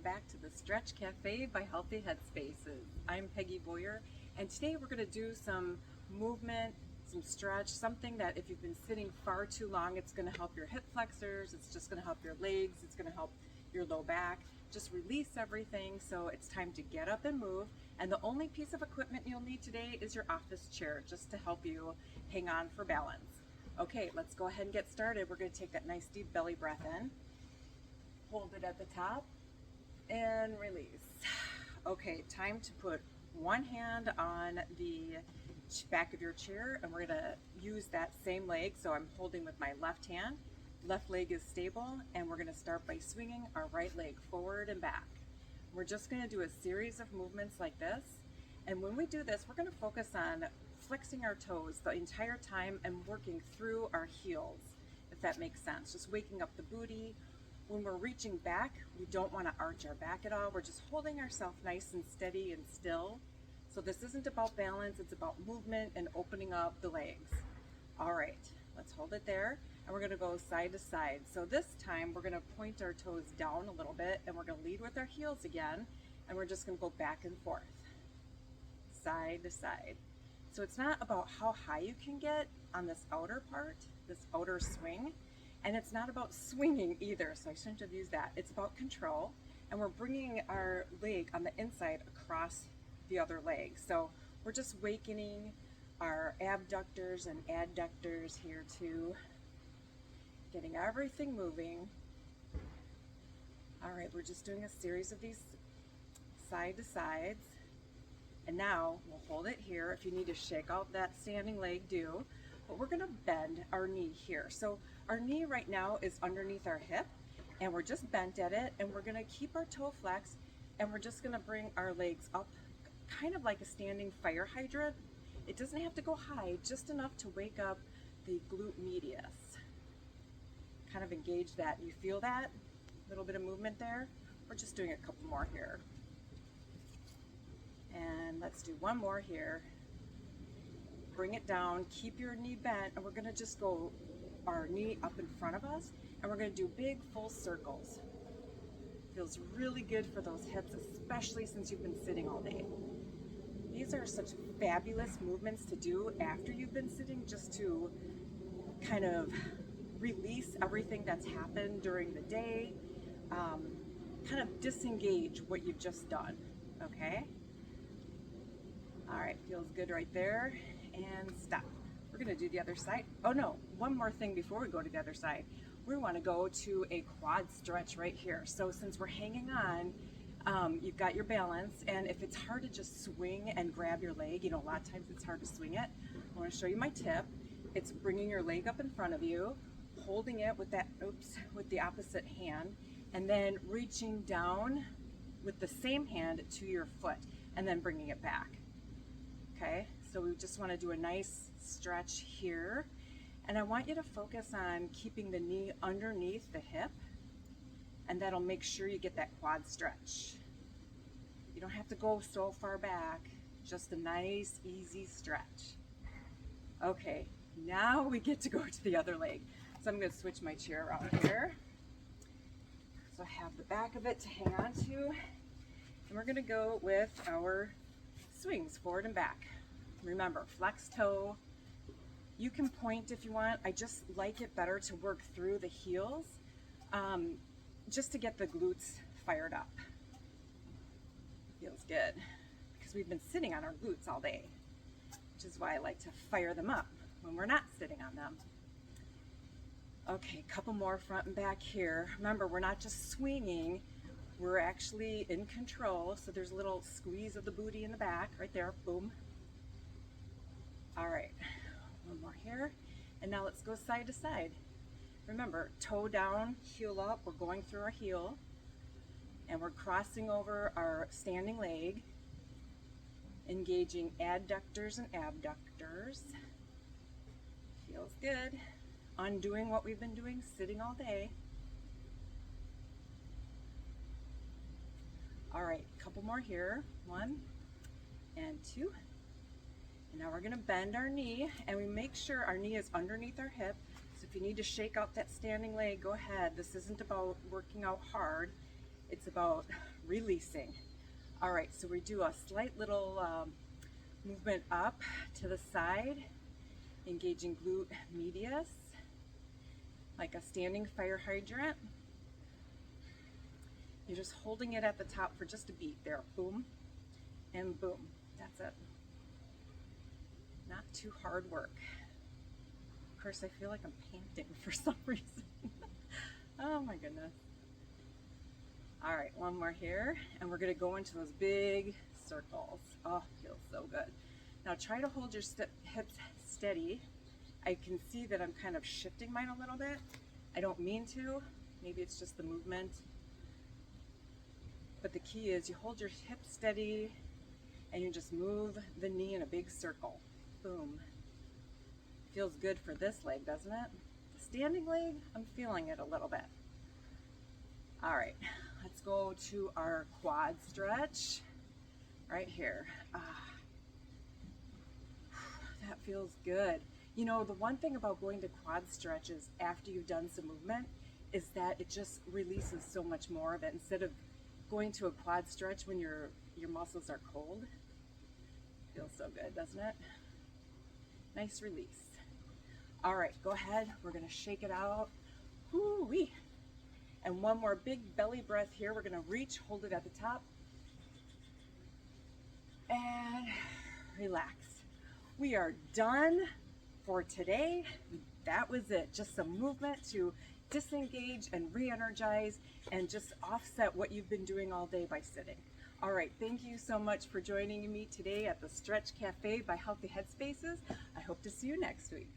back to the Stretch Cafe by Healthy Headspaces. I'm Peggy Boyer, and today we're going to do some movement, some stretch, something that if you've been sitting far too long, it's going to help your hip flexors, it's just going to help your legs, it's going to help your low back. Just release everything, so it's time to get up and move. And the only piece of equipment you'll need today is your office chair, just to help you hang on for balance. Okay, let's go ahead and get started. We're going to take that nice deep belly breath in. Hold it at the top and release. Okay, time to put one hand on the back of your chair, and we're going to use that same leg. So I'm holding with my left hand, left leg is stable, and we're going to start by swinging our right leg forward and back. We're just going to do a series of movements like this, and when we do this, we're going to focus on flexing our toes the entire time and working through our heels, if that makes sense. Just waking up the booty. When we're reaching back, we don't want to arch our back at all. We're just holding ourselves nice and steady and still. So this isn't about balance, it's about movement and opening up the legs. All right, let's hold it there, and we're going to go side to side. So this time we're going to point our toes down a little bit, and we're going to lead with our heels again, and we're just going to go back and forth, side to side. So it's not about how high you can get on this outer part, this outer swing, and it's not about swinging either, so I shouldn't have used that. It's about control, and we're bringing our leg on the inside across the other leg. So we're just wakening our abductors and adductors here too, getting everything moving. All right, we're just doing a series of these side to sides. And now we'll hold it here. If you need to shake out that standing leg, do. But we're gonna bend our knee here. So our knee right now is underneath our hip, and we're just bent at it, and we're gonna keep our toe flexed, and we're just gonna bring our legs up kind of like a standing fire hydrant. It doesn't have to go high, just enough to wake up the glute medius. Kind of engage that. You feel that? Little bit of movement there? We're just doing a couple more here. And let's do one more here. Bring it down, keep your knee bent, and we're gonna just go our knee up in front of us, and we're gonna do big full circles. Feels really good for those hips, especially since you've been sitting all day. These are such fabulous movements to do after you've been sitting, just to kind of release everything that's happened during the day, kind of disengage what you've just done, okay? All right, feels good right there, and stop. We're gonna do the other side. Oh no, one more thing before we go to the other side. We wanna go to a quad stretch right here. So since we're hanging on, you've got your balance, and if it's hard to just swing and grab your leg, you know, a lot of times it's hard to swing it. I wanna show you my tip. It's bringing your leg up in front of you, holding it with that, with the opposite hand, and then reaching down with the same hand to your foot, and then bringing it back. Okay, so we just want to do a nice stretch here, and I want you to focus on keeping the knee underneath the hip, and that'll make sure you get that quad stretch. You don't have to go so far back, just a nice easy stretch. Okay, now we get to go to the other leg. So I'm going to switch my chair around here, so I have the back of it to hang on to, and we're going to go with our swings forward and back. Remember, flex toe. You can point if you want. I just like it better to work through the heels, just to get the glutes fired up. Feels good, because we've been sitting on our glutes all day, which is why I like to fire them up when we're not sitting on them. Okay, a couple more front and back here. Remember, we're not just swinging, we're actually in control. So there's a little squeeze of the booty in the back, right there, boom. All right, one more here. And now let's go side to side. Remember, toe down, heel up, we're going through our heel, and we're crossing over our standing leg, engaging adductors and abductors. Feels good. Undoing what we've been doing, sitting all day. All right, a couple more here. 1 and 2. And now we're gonna bend our knee, and we make sure our knee is underneath our hip. So if you need to shake out that standing leg, go ahead. This isn't about working out hard. It's about releasing. All right, so we do a slight little movement up to the side, engaging glute medius, like a standing fire hydrant. You're just holding it at the top for just a beat there. Boom and boom. That's it. Not too hard work. Of course, I feel like I'm panting for some reason. Oh my goodness. All right, one more here, and we're gonna go into those big circles. Oh, feels so good. Now try to hold your hips steady. I can see that I'm kind of shifting mine a little bit. I don't mean to. Maybe it's just the movement. But the key is you hold your hips steady and you just move the knee in a big circle. Boom. Feels good for this leg, doesn't it? The standing leg, I'm feeling it a little bit. All right, let's go to our quad stretch right here. That feels good. You know, the one thing about going to quad stretches after you've done some movement is that it just releases so much more of it instead of going to a quad stretch when your muscles are cold. Feels so good, doesn't it? Nice release. All right, go ahead. We're gonna shake it out. Woo-wee. And one more big belly breath here. We're gonna reach, hold it at the top, and relax. We are done for today. That was it. Just some movement to disengage and re-energize and just offset what you've been doing all day by sitting. All right, thank you so much for joining me today at the Stretch Cafe by Healthy Headspaces. I hope to see you next week.